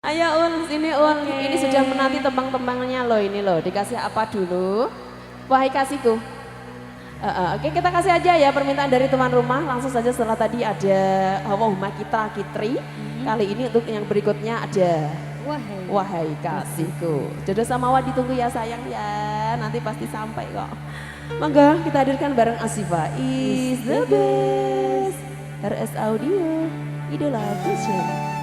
Ayo Ul, sini Ul. Oke. Ini sudah menanti tembang-tembangnya loh ini loh. Dikasih apa dulu? Wahai kasihku. Oke, kita kasih aja ya permintaan dari tuan rumah. Langsung saja setelah tadi ada Allahumma kita kitri. Kali ini untuk yang berikutnya ada Wahai kasihku. Jodoh sama Wah ditunggu ya sayang ya. Nanti pasti sampai kok. Monggo kita hadirkan bareng Asifa is the best. RS Audio, Idola Vision.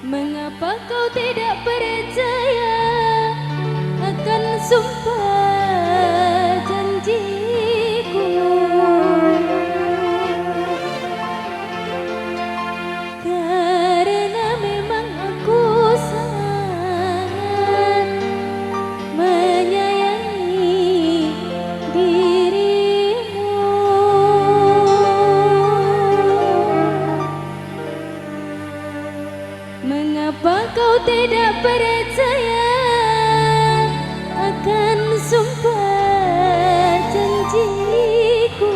Mengapa kau tidak percaya akan sumpah janjiku? Karena memang aku sangat menyayangi dirimu. Mengapa kau tidak percaya akan sumpah janjiku?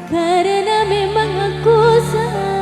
Karena memang aku sangat